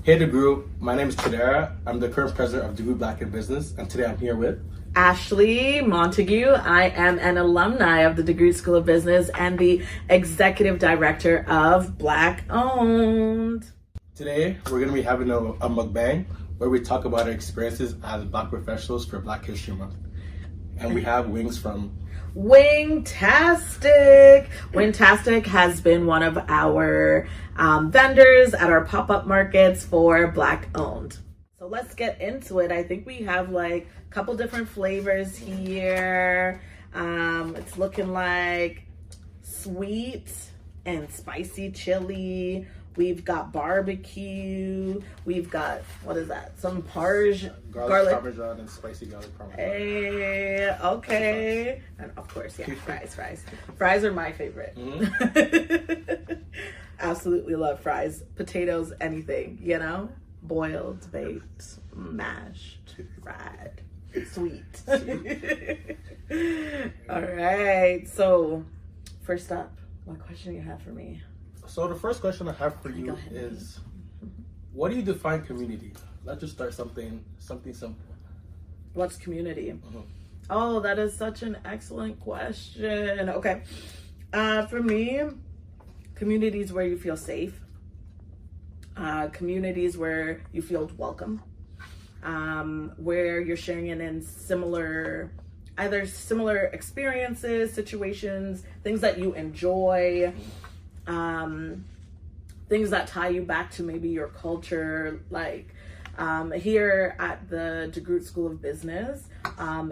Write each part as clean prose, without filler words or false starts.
Hey DeGroote, my name is Chidera. I'm the current president of DeGroote Black in Business, and today I'm here with Ashleigh Montague. I am an alumni of the DeGroote School of Business and the executive director of BLK Owned. Today, we're going to be having a mukbang where we talk about our experiences as Black professionals for Black History Month. And we have wings from Wingtastic. Wingtastic has been one of our vendors at our pop-up markets for BLK Owned. So let's get into it. I think we have like a couple different flavors here. It's looking like sweet and spicy chili. We've got barbecue. We've got, what is that? Some garlic parmesan and spicy garlic parmesan. Hey, okay. And of course, yeah, fries. Fries are my favorite. Mm-hmm. Absolutely love fries. Potatoes, anything, you know? Boiled, baked, mashed, fried, sweet. All right. So, first up, what question do you have for me? So the first question I have for you is, what do you define community? Let's just start something simple. What's community? Mm-hmm. Oh, that is such an excellent question. Okay. For me, community is where you feel safe. Communities where you feel welcome. Where you're sharing in either similar experiences, situations, things that you enjoy. Things that tie you back to maybe your culture, like here at the DeGroote School of Business,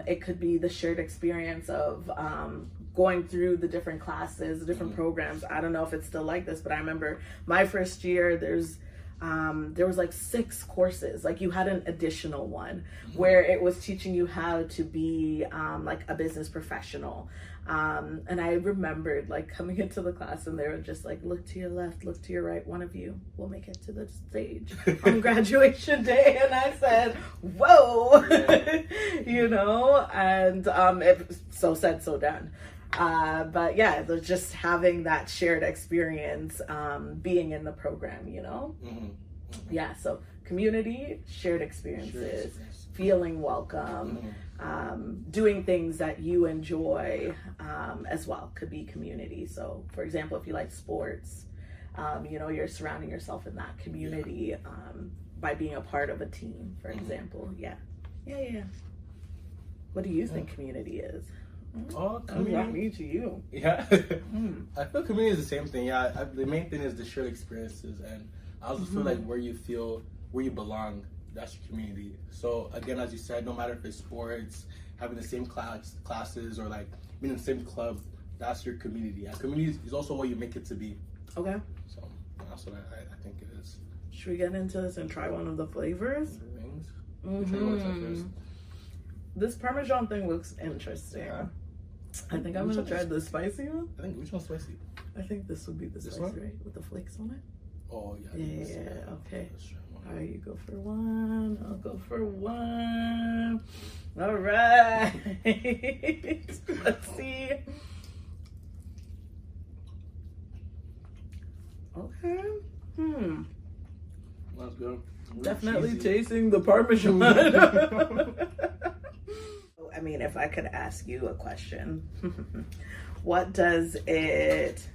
it could be the shared experience of going through the different classes, the different programs. I don't know if it's still like this, but I remember my first year, there was like 6 courses. Like you had an additional one where it was teaching you how to be like a business professional. And I remembered like coming into the class and they were just like, look to your left, look to your right. One of you will make it to the stage on graduation day. And I said, whoa, you know, and it so said, so done. But yeah, just having that shared experience, being in the program, you know? Mm-hmm. Yeah, so community, shared experiences, feeling welcome, doing things that you enjoy as well could be community. So for example, if you like sports, you know, you're surrounding yourself in that community by being a part of a team, for example. Yeah. What do you think community is? Community. Me to you. Yeah. I feel community is the same thing. Yeah, the main thing is the shared experiences, and I also feel like where you belong, that's your community. So again, as you said, no matter if it's sports, having the same classes, or like being in the same club, that's your community. And community is also what you make it to be. Okay. So that's what I think it is. Should we get into this and try one of the flavors? The wings. Mm-hmm. Which one you want to try first? This Parmesan thing looks interesting. Yeah. I think I'm gonna try the spicy one. I think which one's spicy? I think this would be the spicy, right? With the flakes on it. Oh yeah. Yeah. Okay. All right, you go for one. I'll go for one. All right. Let's see. Okay. That's good. Really definitely cheesy. tasting the Parmesan. I mean, if I could ask you a question, what does it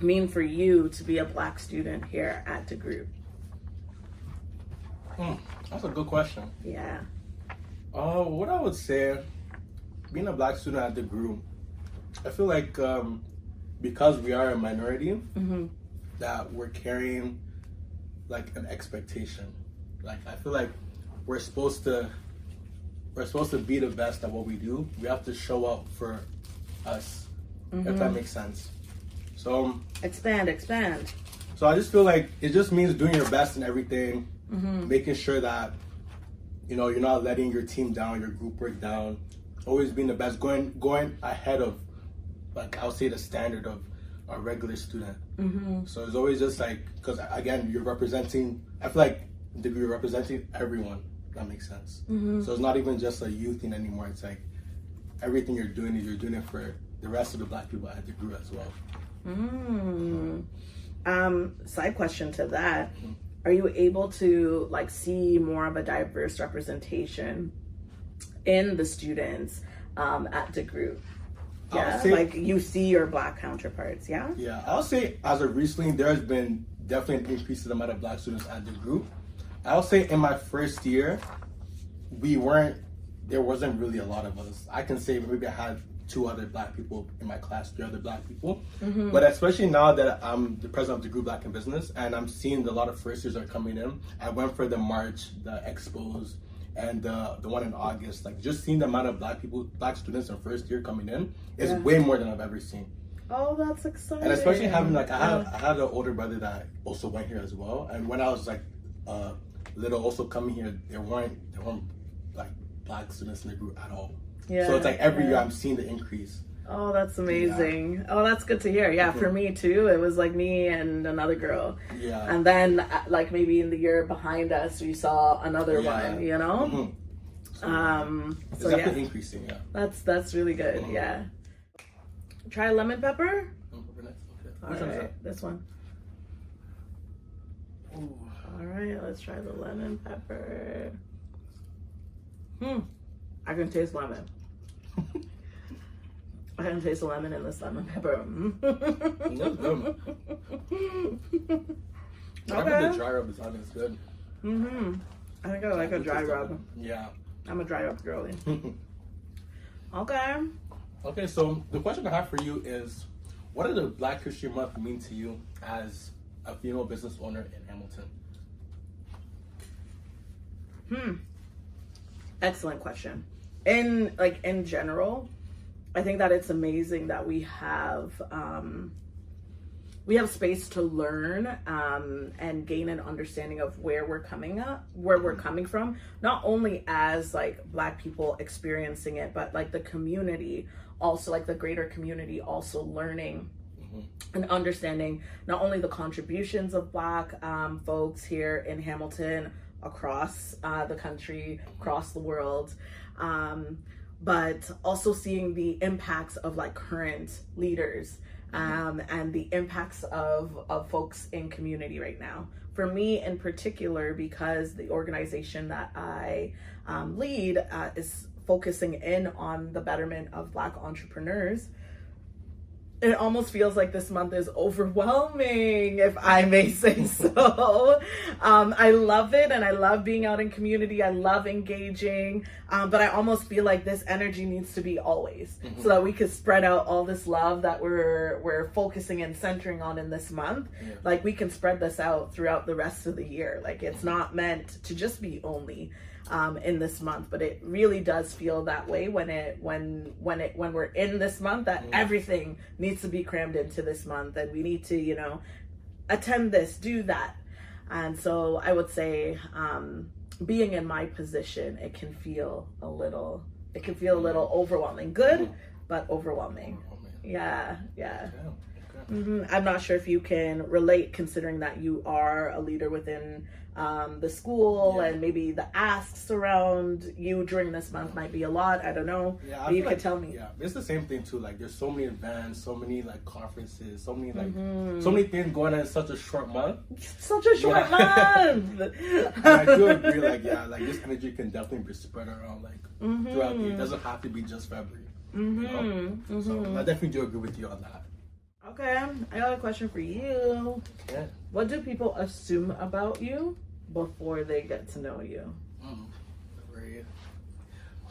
mean for you to be a Black student here at DeGroote? That's a good question. Yeah. What I would say, being a Black student at DeGroote, I feel like because we are a minority, that we're carrying like an expectation. Like I feel like we're supposed to be the best at what we do. We have to show up for us, if that makes sense. So expand. So I just feel like it just means doing your best in everything, making sure that, you know, you're not letting your team down, your group work down, always being the best, going ahead of, like I would say, the standard of a regular student. So it's always just like, because again, you're representing, I feel like you're representing everyone. That makes sense. So it's not even just a youth thing anymore. It's like everything you're doing it for the rest of the Black people at DeGroote as well. Side question to that. are you able to like see more of a diverse representation in the students at DeGroote? Yeah, like you see your Black counterparts. Yeah. I'll say as of recently, there's been definitely an increase in the amount of Black students at DeGroote. I'll say in my first year, there wasn't really a lot of us. I can say maybe I had 2 other Black people in my class, 3 other Black people. But especially now that I'm the president of DeGroote Black in Business, and I'm seeing a lot of first years are coming in. I went for the march, the expos, and the one in August. Like just seeing the amount of Black students in first year coming in is way more than I've ever seen. Oh, that's exciting! And especially having like I had an older brother that also went here as well. And when I was like little, also coming here, there weren't like Black students in the group at all. Yeah. So it's like every year I'm seeing the increase. Oh, that's amazing. Yeah. Oh, that's good to hear. Yeah, for me too. It was like me and another girl. Yeah. And then like maybe in the year behind us, we saw another one, you know? It's definitely increasing, That's really good, yeah. Try lemon pepper? Okay. Which one is that? This one. Ooh. All right, let's try the lemon pepper. I can taste lemon. I can taste the lemon in this lemon pepper. That's good. I think the dry rub is good. I think I like a dry rub. Yeah. I'm a dry rub girly. Okay, so the question I have for you is, what does the Black History Month mean to you as a female business owner in Hamilton? Excellent question. In general, I think that it's amazing that we have space to learn and gain an understanding of where we're coming from, not only as like Black people experiencing it, but like the community also, like the greater community also learning and understanding not only the contributions of Black folks here in Hamilton, across the country, across the world, but also seeing the impacts of like current leaders and the impacts of folks in community right now. For me in particular, because the organization that I lead is focusing in on the betterment of Black entrepreneurs, it almost feels like this month is overwhelming, if I may say so. I love it, and I love being out in community. I love engaging, but I almost feel like this energy needs to be always, so that we could spread out all this love that we're focusing and centering on in this month. Like we can spread this out throughout the rest of the year. Like it's not meant to just be only in this month, but it really does feel that way when we're in this month, that everything needs to be crammed into this month, and we need to attend this, do that. And so I would say being in my position, it can feel a little overwhelming. Good, but overwhelming. Yeah. I'm not sure if you can relate, considering that you are a leader within the school, and maybe the asks around you during this month might be a lot. I don't know. But you could tell me. Yeah, it's the same thing too. Like there's so many events, so many like conferences, so many so many things going on in such a short month. Such a short month. And I do agree. Like this energy can definitely be spread around throughout the year. It doesn't have to be just February. So I definitely do agree with you on that. Okay, I got a question for you. Yeah. What do people assume about you before they get to know you? Great.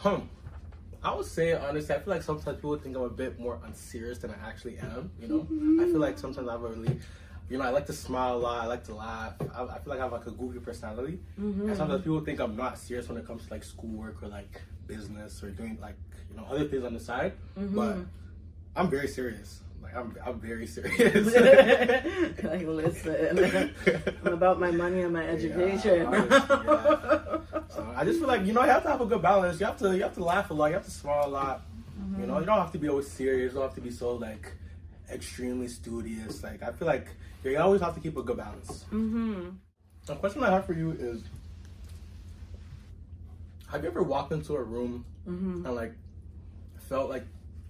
I would say, honestly, I feel like sometimes people think I'm a bit more unserious than I actually am, I feel like sometimes I have a really, I like to smile a lot, I like to laugh. I feel like I have like a goofy personality. And sometimes people think I'm not serious when it comes to like schoolwork or like business or doing like, other things on the side. But I'm very serious. I'm very serious. Like, listen, I'm about my money and my education. So I just feel like you have to have a good balance. You have to laugh a lot. You have to smile a lot. You don't have to be always serious. You don't have to be so like extremely studious. Like I feel like you always have to keep a good balance. The question I have for you is: have you ever walked into a room and like felt like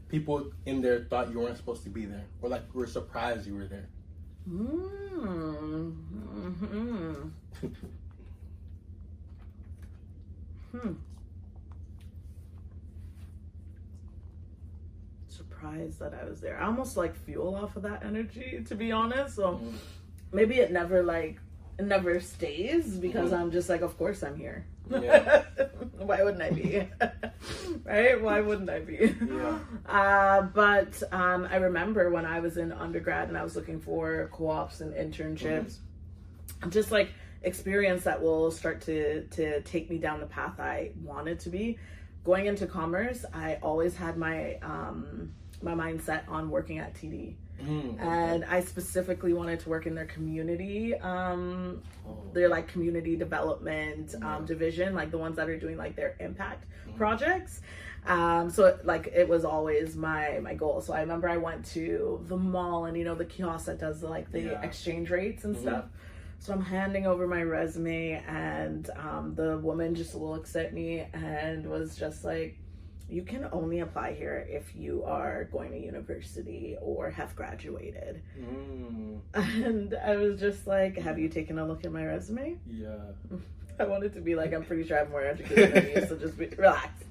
people in there thought you weren't supposed to be there, or like were surprised you were there? Surprised that I was there. I almost like fuel off of that energy, to be honest. So maybe it never stays because I'm just like, of course I'm here. Yeah. Why wouldn't I be? Right? Why wouldn't I be? Yeah. But I remember when I was in undergrad and I was looking for co-ops and internships, just like experience that will start to take me down the path I wanted to be. Going into commerce, I always had my my mindset on working at TD. And I specifically wanted to work in their community, their like community development division, like the ones that are doing like their impact projects. So it was always my goal. So I remember I went to the mall and, you know, the kiosk that does like the exchange rates and stuff. So I'm handing over my resume and the woman just looks at me and was just like, you can only apply here if you are going to university or have graduated. And I was just like, have you taken a look at my resume? Yeah. I wanted to be like, I'm pretty sure I'm more educated than you, so just relax.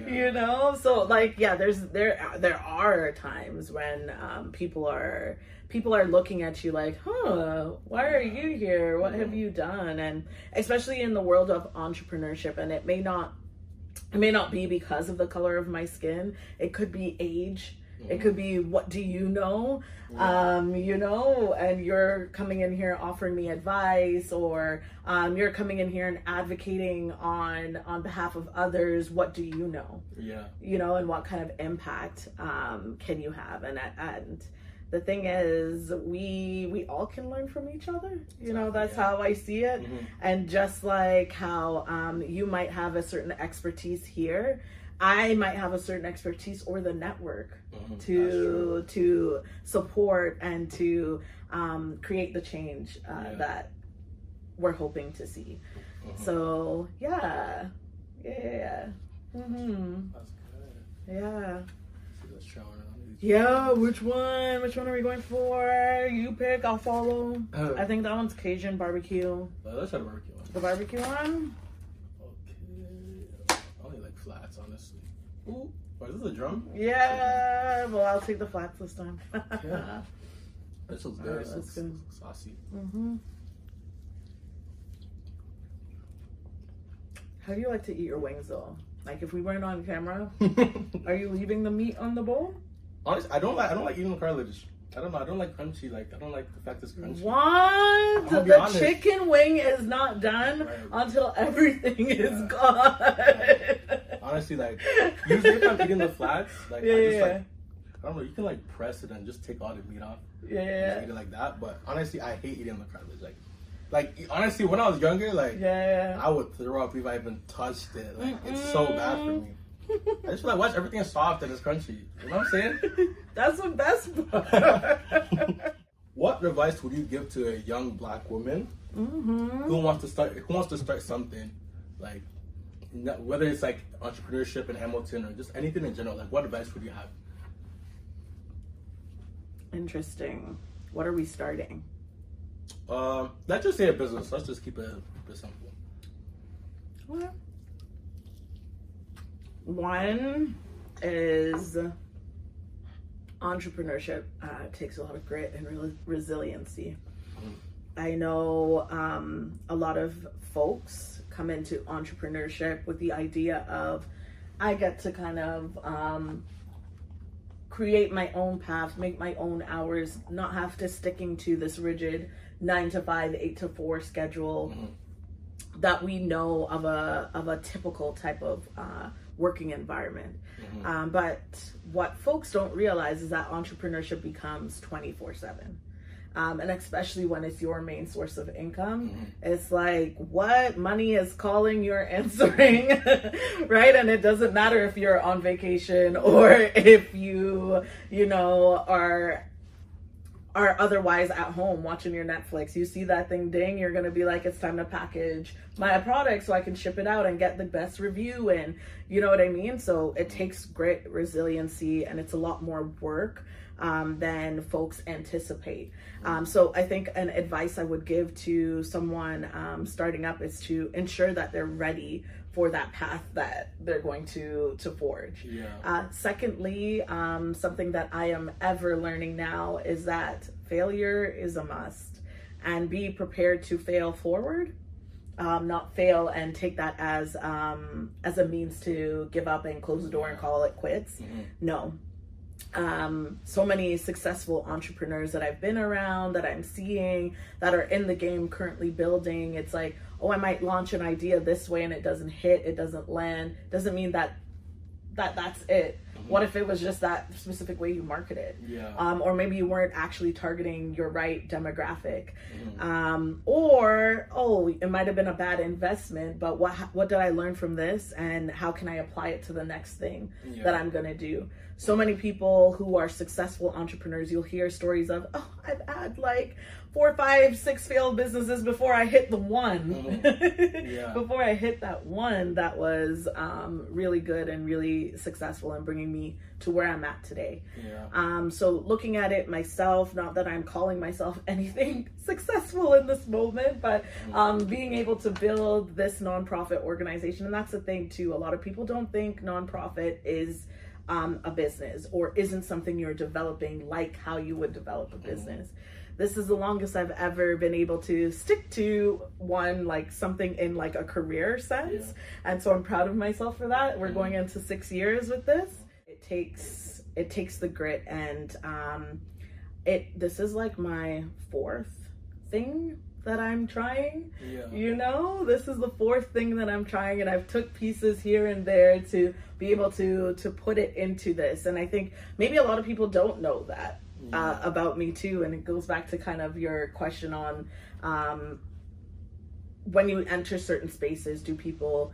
You know, so like, yeah, there are times when people are looking at you like, why are you here? What have you done? And especially in the world of entrepreneurship, and it may not be because of the color of my skin. It could be age. It could be, what do you know? You know, and you're coming in here offering me advice, or you're coming in here and advocating on behalf of others. What do you know? Yeah. You know, and what kind of impact can you have? And the thing is, we all can learn from each other. You know, that's how I see it. And just like how you might have a certain expertise here, I might have a certain expertise or the network to support and to create the change that we're hoping to see. So yeah. That's good. Yeah. Yeah, which one? Which one are we going for? You pick, I'll follow. I think that one's Cajun barbecue. Let's try the barbecue one. The barbecue one? Okay. I only like flats, honestly. Ooh. Oh, is this a drum? Yeah, well, I'll take the flats this time. Yeah. This looks good. This looks saucy. How do you like to eat your wings, though? Like, if we weren't on camera, are you leaving the meat on the bowl? Honestly, I don't like eating the cartilage. I don't know. I don't like crunchy. Like, I don't like the fact it's crunchy. What? The chicken wing is not done until everything is gone. Honestly, like, usually if I'm eating the flats, like, I don't know, you can like press it and just take all the meat off. Yeah. Just eat it like that. But honestly, I hate eating the cartilage. Like honestly, when I was younger, like, I would throw up if I even touched it. Like, it's so bad for me. I just feel like, watch, everything is soft and it's crunchy. You know what I'm saying? That's the best part. What advice would you give to a young Black woman who wants to start something, like, whether it's like entrepreneurship in Hamilton or just anything in general? Like, what advice would you have? Interesting. What are we starting? Let's just say a business. Let's just keep it simple. Okay. One is entrepreneurship takes a lot of grit and resiliency. I know a lot of folks come into entrepreneurship with the idea of, I get to kind of create my own path, make my own hours, not have to sticking to this rigid 9 to 5, 8 to 4 schedule that we know of a typical type of working environment. But what folks don't realize is that entrepreneurship becomes 24/7. And especially when it's your main source of income, it's like, what? Money is calling, you're answering, right? And it doesn't matter if you're on vacation or if you know, are are otherwise at home watching your Netflix. You see that thing ding, you're going to be like, it's time to package my product so I can ship it out and get the best review. And you know what I mean? So it takes great resiliency, and it's a lot more work than folks anticipate. So I think an advice I would give to someone starting up is to ensure that they're ready for that path that they're going to forge. Secondly, something that I am ever learning now is that failure is a must, and be prepared to fail forward, not fail and take that as a means to give up and close the door and call it quits. No. So many successful entrepreneurs that I've been around, that I'm seeing, that are in the game currently building, it's like, oh, I might launch an idea this way and it doesn't hit, it doesn't land. Doesn't mean that's it. What if it was just that specific way you market it? Or maybe you weren't actually targeting your right demographic. Or, oh, it might have been a bad investment, but what did I learn from this, and how can I apply it to the next thing that I'm going to do? So many people who are successful entrepreneurs, you'll hear stories of, oh, I've had like 4, 5, 6 failed businesses before I hit the one. Before I hit that one that was really good and really successful and bringing me to where I'm at today. So looking at it myself, not that I'm calling myself anything successful in this moment, but being able to build this nonprofit organization. And that's the thing too. A lot of people don't think nonprofit is a business, or isn't something you're developing like how you would develop a business. This is the longest I've ever been able to stick to one, like something in like a career sense. And so I'm proud of myself for that. We're going into 6 years with this. It takes the grit, and this is like my 4th thing that I'm trying. You know, this is the 4th thing that I'm trying, and I've took pieces here and there to be able to put it into this. And I think maybe a lot of people don't know that about me too. And it goes back to kind of your question on when you enter certain spaces, do people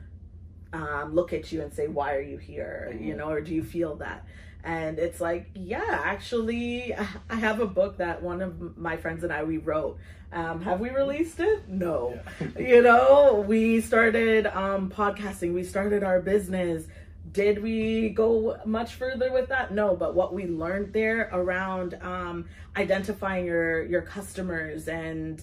look at you and say, why are you here? You know, or do you feel that? And it's like, yeah, actually, I have a book that one of my friends and we wrote. Have we released it? No. You know, we started podcasting. We started our business. Did we go much further with that? No. But what we learned there around identifying your customers, and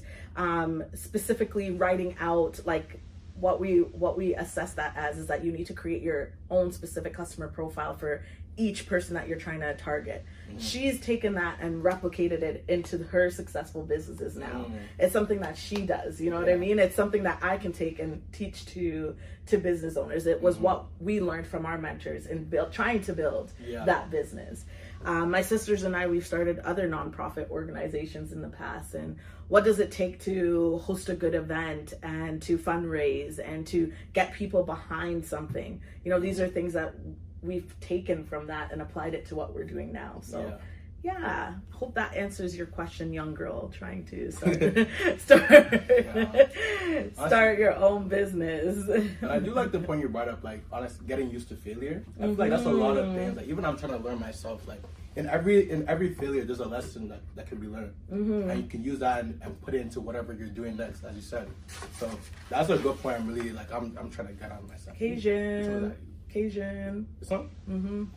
specifically writing out like what we assess that as, is that you need to create your own specific customer profile for each person that you're trying to target. She's taken that and replicated it into her successful businesses now. It's something that she does, you know what I mean? It's something that I can take and teach to business owners. It was what we learned from our mentors in trying to build that business. My sisters and we've started other nonprofit organizations in the past, and what does it take to host a good event and to fundraise and to get people behind something? You know, these are things that we've taken from that and applied it to what we're doing now. So yeah, hope that answers your question, young girl trying to start your own business. And I do like the point you brought up, like honestly, getting used to failure. I feel like that's a lot of things. Like even I'm trying to learn myself. Like in every failure, there's a lesson that can be learned, and you can use that and put it into whatever you're doing next, as you said. So that's a good point. I'm really like I'm trying to get on myself. Cajun. This one?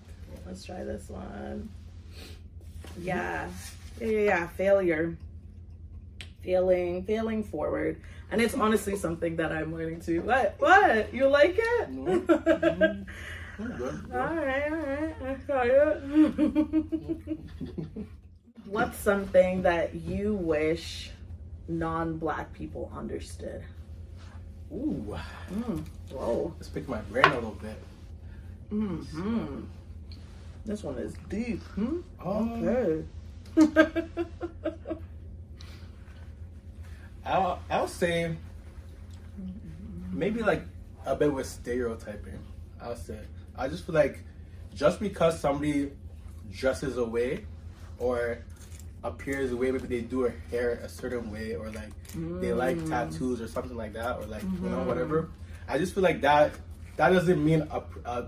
Let's try this one. Yeah. Failure. Failing forward. And it's honestly something that I'm learning to. What? You like it? Good. All right. I try it. What's something that you wish non-Black people understood? Ooh. Whoa. Let's pick my brain a little bit. This one is deep. Okay. I'll say maybe like a bit with stereotyping. I just feel like just because somebody dresses a way or appears a way, maybe they do their hair a certain way, or like they like tattoos or something like that, or like you know, whatever. I just feel like that doesn't mean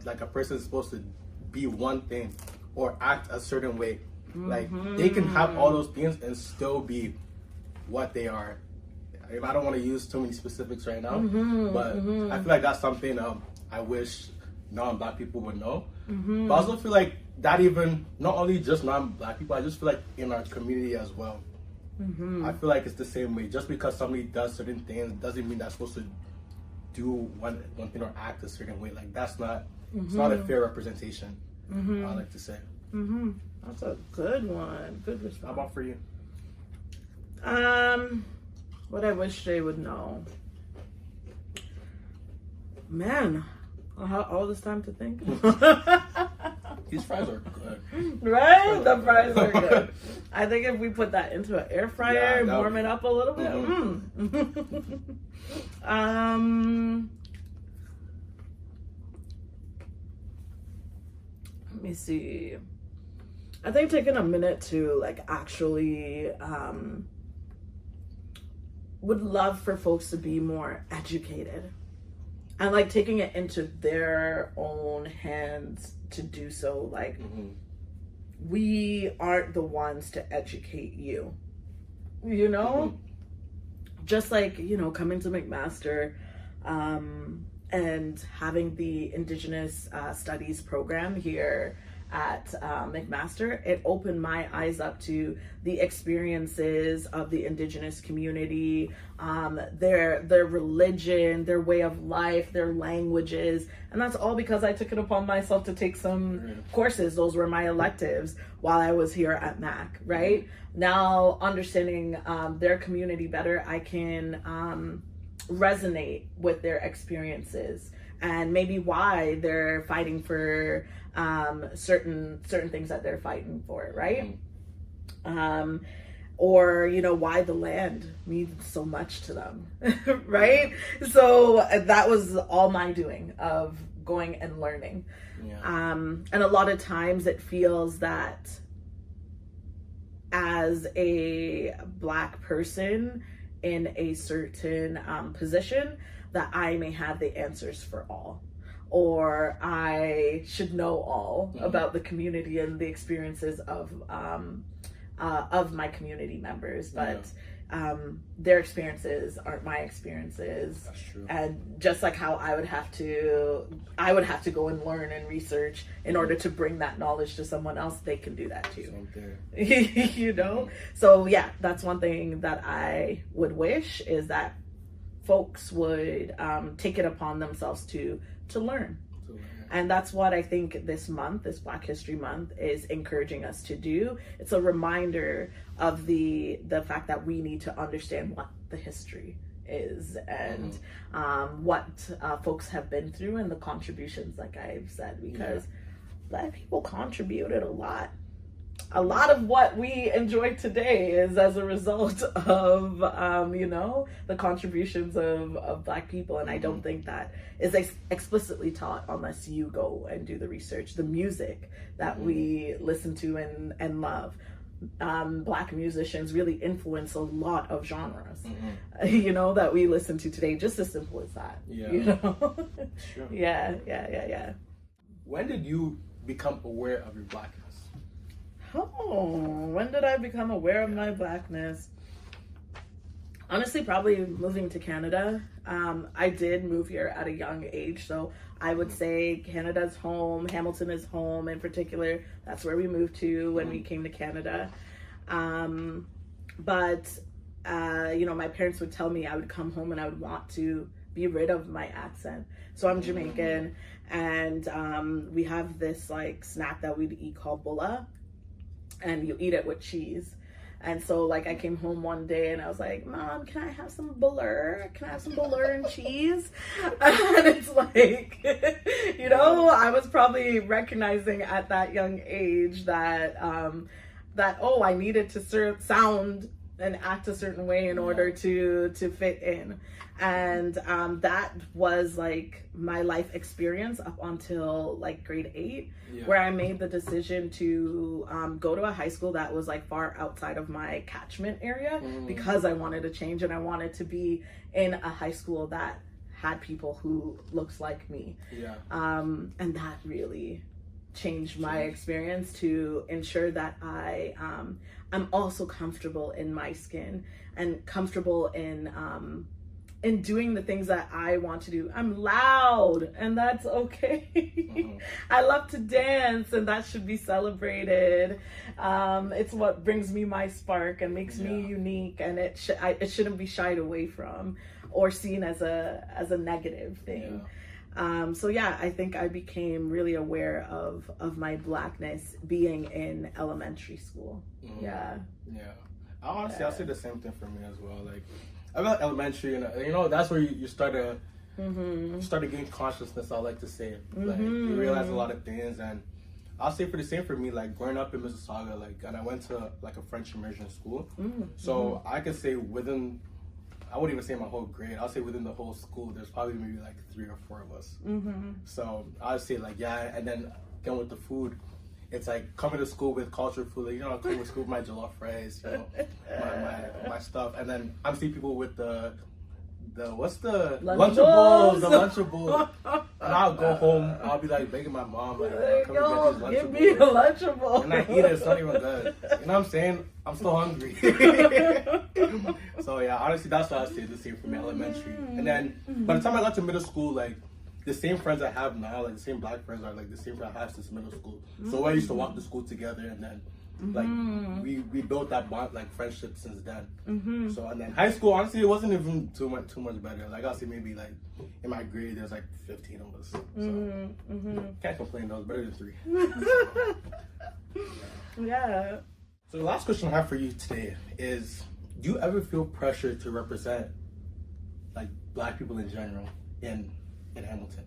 like a person is supposed to be one thing or act a certain way Like, they can have all those things and still be what they are. I don't want to use too many specifics right now, but I feel like that's something I wish non-Black people would know. But I also feel like that even, not only just non-Black people, I just feel like in our community as well. I feel like it's the same way. Just because somebody does certain things doesn't mean they're supposed to do one thing or act a certain way. Like, that's not, it's not a fair representation, I like to say. That's a good one. Good response. How about for you? What I wish they would know. Man, I have all this time to think. These fries are good. Right? The fries are good. I think if we put that into an air fryer and warm it up a little bit. Let me see. I think taking a minute to like actually would love for folks to be more educated and like taking it into their own hands to do so. Like, we aren't the ones to educate you, you know? Just like, you know, coming to McMaster and having the Indigenous Studies program here at McMaster, it opened my eyes up to the experiences of the Indigenous community, their religion, their way of life, their languages, and that's all because I took it upon myself to take some courses. Those were my electives while I was here at Mac, right? Now, understanding their community better, I can resonate with their experiences and maybe why they're fighting for certain things that they're fighting for, right? Or, you know, why the land means so much to them, right? So that was all my doing of going and learning. And a lot of times it feels that as a Black person in a certain position, that I may have the answers for all, or I should know all about the community and the experiences of my community members, but their experiences aren't my experiences. That's true. And just like how I would have to go and learn and research in order to bring that knowledge to someone else, they can do that too. You know? So yeah, that's one thing that I would wish, is that folks would take it upon themselves to learn. And that's what I think this month, this Black History Month, is encouraging us to do. It's a reminder of the fact that we need to understand what the history is and what folks have been through and the contributions, like I've said, because Black people contributed a lot. A lot of what we enjoy today is as a result of, you know, the contributions of Black people. And I don't think that is explicitly taught unless you go and do the research. The music that we listen to and love, Black musicians really influence a lot of genres, you know, that we listen to today. Just as simple as that, you know? Sure. Yeah. When did you become aware of your Blackness? Oh, when did I become aware of my Blackness? Honestly, probably moving to Canada. I did move here at a young age, so I would say Canada's home. Hamilton is home in particular. That's where we moved to when we came to Canada. But you know, my parents would tell me I would come home and I would want to be rid of my accent. So I'm Jamaican, and we have this like snack that we'd eat called bulla, and you eat it with cheese. And so like I came home one day and I was like, Mom, can I have some buller? Can I have some buller and cheese? And it's like, you know, I was probably recognizing at that young age that oh, I needed to sound and act a certain way in order to fit in. And that was like my life experience up until like grade 8, where I made the decision to go to a high school that was like far outside of my catchment area because I wanted to change, and I wanted to be in a high school that had people who looked like me. And that really changed my experience to ensure that I'm also comfortable in my skin and comfortable in doing the things that I want to do. I'm loud, and that's okay. I love to dance, and that should be celebrated. It's what brings me my spark and makes me unique, and it shouldn't be shied away from or seen as a negative thing. So yeah, I think I became really aware of my Blackness being in elementary school. Yeah. Honestly, I'll say the same thing for me as well. Like, I feel like elementary, you know, that's where you start to gain consciousness. I like to say, like, you realize a lot of things, and I'll say for the same for me. Like, growing up in Mississauga, like, and I went to like a French immersion school, so I could say within, I wouldn't even say my whole grade, I'll say within the whole school, there's probably maybe like 3 or 4 of us. So I'd say like, and then again with the food, it's like coming to school with cultural food, like, you know, I come to school with my jollof rice, you know, my stuff, and then I'm seeing people with the what's the Lunchables, and I'll go home, I'll be like begging my mom, like, give me a Lunchable, and I eat it, it's not even good. You know what I'm saying? I'm still hungry. So yeah, honestly, that's what I say the same for me, elementary, and then by the time I got to middle school, like, the same friends I have now, like the same black friends, are like the same friends I have since middle school. So I used to walk to school together, and then like we built that bond, like, friendship since then. So, and then high school, honestly, it wasn't even too much better. Like, I'll say maybe like in my grade there's like 15 of us. So can't complain, though. It's better than 3. Yeah. So the last question I have for you today is, do you ever feel pressure to represent like black people in general in Hamilton?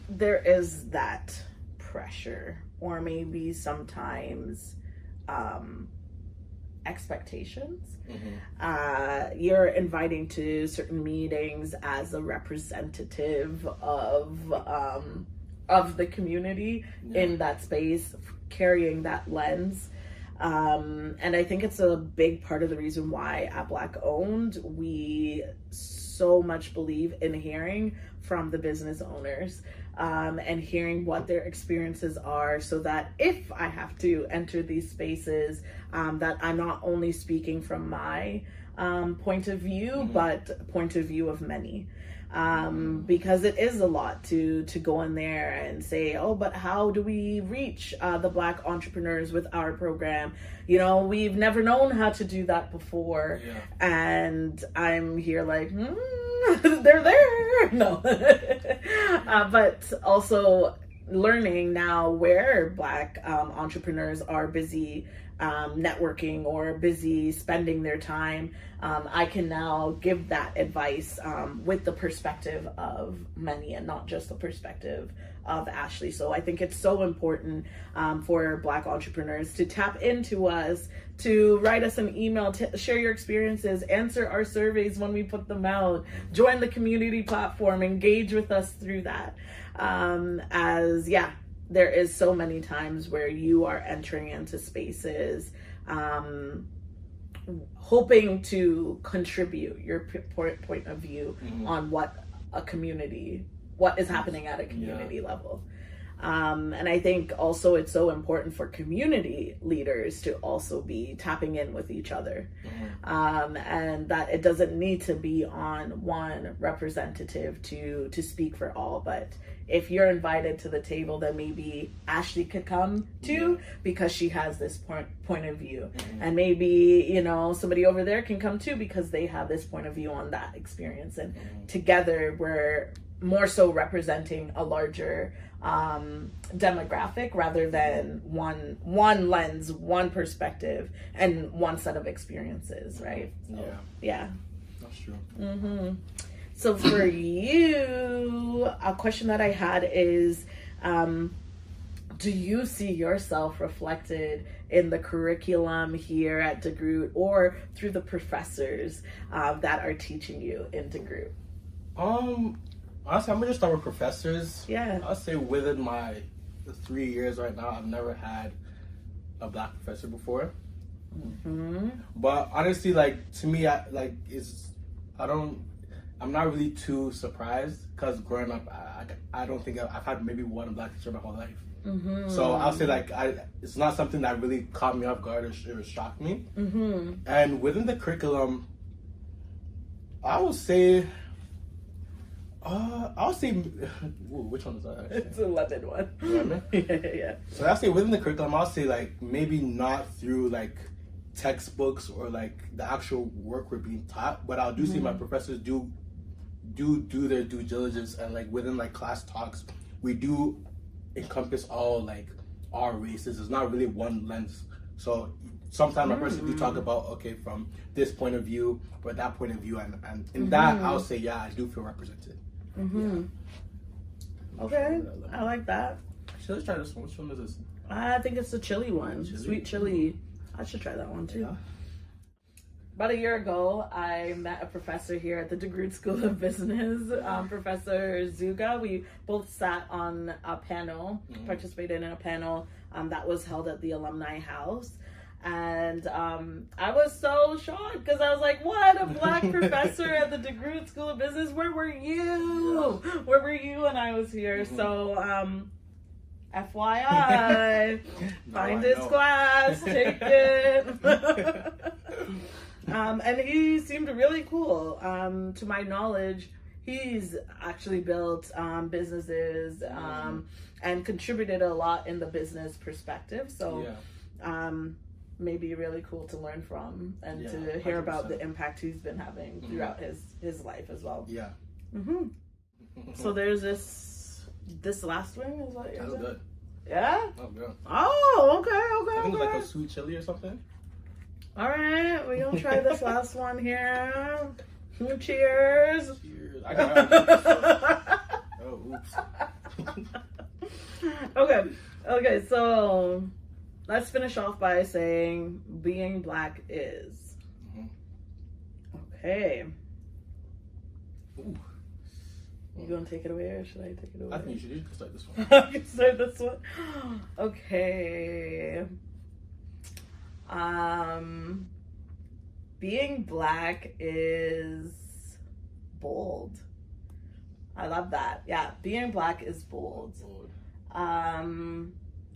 There is that pressure, or maybe sometimes expectations. You're inviting to certain meetings as a representative of the community in that space, carrying that lens. And I think it's a big part of the reason why at BLK Owned, we so much believe in hearing from the business owners, and hearing what their experiences are, so that if I have to enter these spaces, that I'm not only speaking from my point of view, but point of view of many. Because it is a lot to go in there and say, oh, but how do we reach the Black entrepreneurs with our program? You know, we've never known how to do that before. And I'm here like, they're there. No. But also learning now where Black entrepreneurs are busy networking or busy spending their time, I can now give that advice with the perspective of many and not just the perspective of Ashleigh. So I think it's so important for Black entrepreneurs to tap into us, to write us an email, to share your experiences, answer our surveys when we put them out, join the community platform, engage with us through that. There is so many times where you are entering into spaces hoping to contribute your point of view on what is happening at a community level. And I think also it's so important for community leaders to also be tapping in with each other. And that it doesn't need to be on one representative to speak for all, but if you're invited to the table, then maybe Ashleigh could come too, because she has this point of view. And maybe, you know, somebody over there can come too, because they have this point of view on that experience. And together we're more so representing a larger demographic rather than one lens, one perspective, and one set of experiences, right? So, yeah. That's true. So for you, a question that I had is, do you see yourself reflected in the curriculum here at DeGroote or through the professors that are teaching you in DeGroote? Honestly, I'm gonna just start with professors. Yeah. I'll say within the 3 years right now, I've never had a Black professor before. But honestly, like, to me, I'm not really too surprised because growing up, I don't think I've had maybe one black teacher my whole life. So I'll say like it's not something that really caught me off guard or shocked me. And within the curriculum, I would say, which one is that? Actually? It's a London one. Yeah. So I'll say within the curriculum, I'll say like maybe not through like textbooks or like the actual work we're being taught, but I'll do see my professors do their due diligence, and like within like class talks, we do encompass all like our races. It's not really one lens. So sometimes my person do talk about, okay, from this point of view or that point of view, and in that I'll say, yeah, I do feel represented. Okay, I like that. So let's try this one. Which one is this? I think it's the chili one. Sweet chili. I should try that one too. Yeah. About a year ago, I met a professor here at the DeGroote School of Business, Professor Zuga. We both sat on a panel, participated in a panel that was held at the Alumni House. And I was so shocked because I was like, what, a black professor at the DeGroote School of Business? Where were you? Where were you when I was here? So, FYI, find his class, take it. And he seemed really cool. To my knowledge, he's actually built businesses and contributed a lot in the business perspective. So maybe really cool to learn from and to hear 100%. About the impact he's been having throughout his life as well. Yeah. So there's this last one. Is what that was good. Yeah? That was good. Oh, okay. I think it was like a sweet chili or something. All right, we're going to try this last one here. Cheers. Cheers. I got it. Oh, oops. Okay, so let's finish off by saying being black is. Okay. Ooh. You gonna take it away or should I take it away? I think you should start this one. I can start this one. Okay. Being black is bold. I love that. Yeah, being black is bold.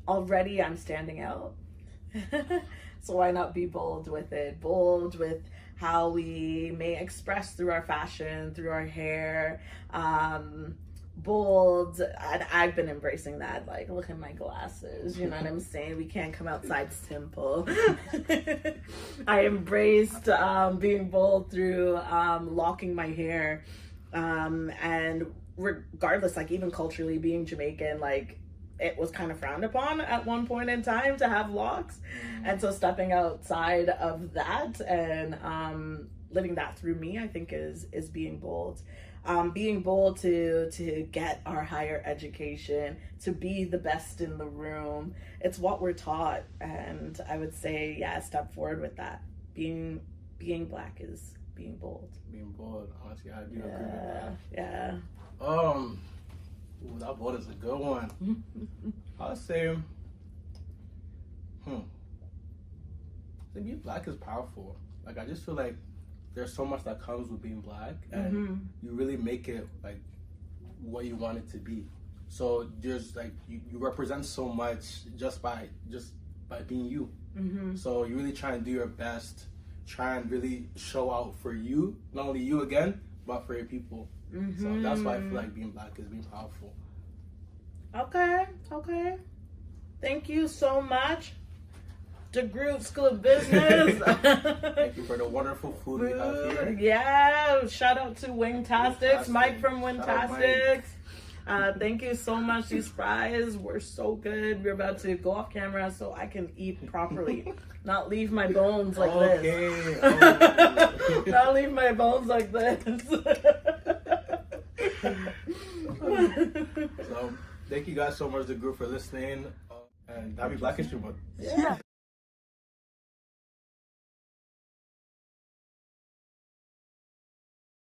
Already I'm standing out. So why not be bold with it? Bold with how we may express through our fashion, through our hair, bold. I've been embracing that. Like, look at my glasses. You know what I'm saying? We can't come outside simple. I embraced being bold through locking my hair, and regardless, like even culturally, being Jamaican, like it was kind of frowned upon at one point in time to have locks. And so stepping outside of that and living that through me, I think is being bold. Being bold to get our higher education, to be the best in the room. It's what we're taught. And I would say, yeah, step forward with that. Being black is being bold. Being bold, honestly, I do agree with that. Yeah. Ooh, that bold is a good one. I'll say, being black is powerful. Like, I just feel like there's so much that comes with being black, and you really make it like what you want it to be. So there's like you represent so much just by being you. So you really try and do your best, try and really show out for you, not only you again, but for your people. So that's why I feel like being black is being powerful. Okay. Thank you so much, DeGroote School of Business. Thank you for the wonderful food we have here. Yeah, shout out to Wingtastics, Mike from Wingtastics. Thank you so much. These fries were so good. We're about to go off camera so I can eat properly, not leave my bones like this. Not leave my bones like this. So, thank you guys so much, DeGroote, for listening. And happy Black History Month. Yeah.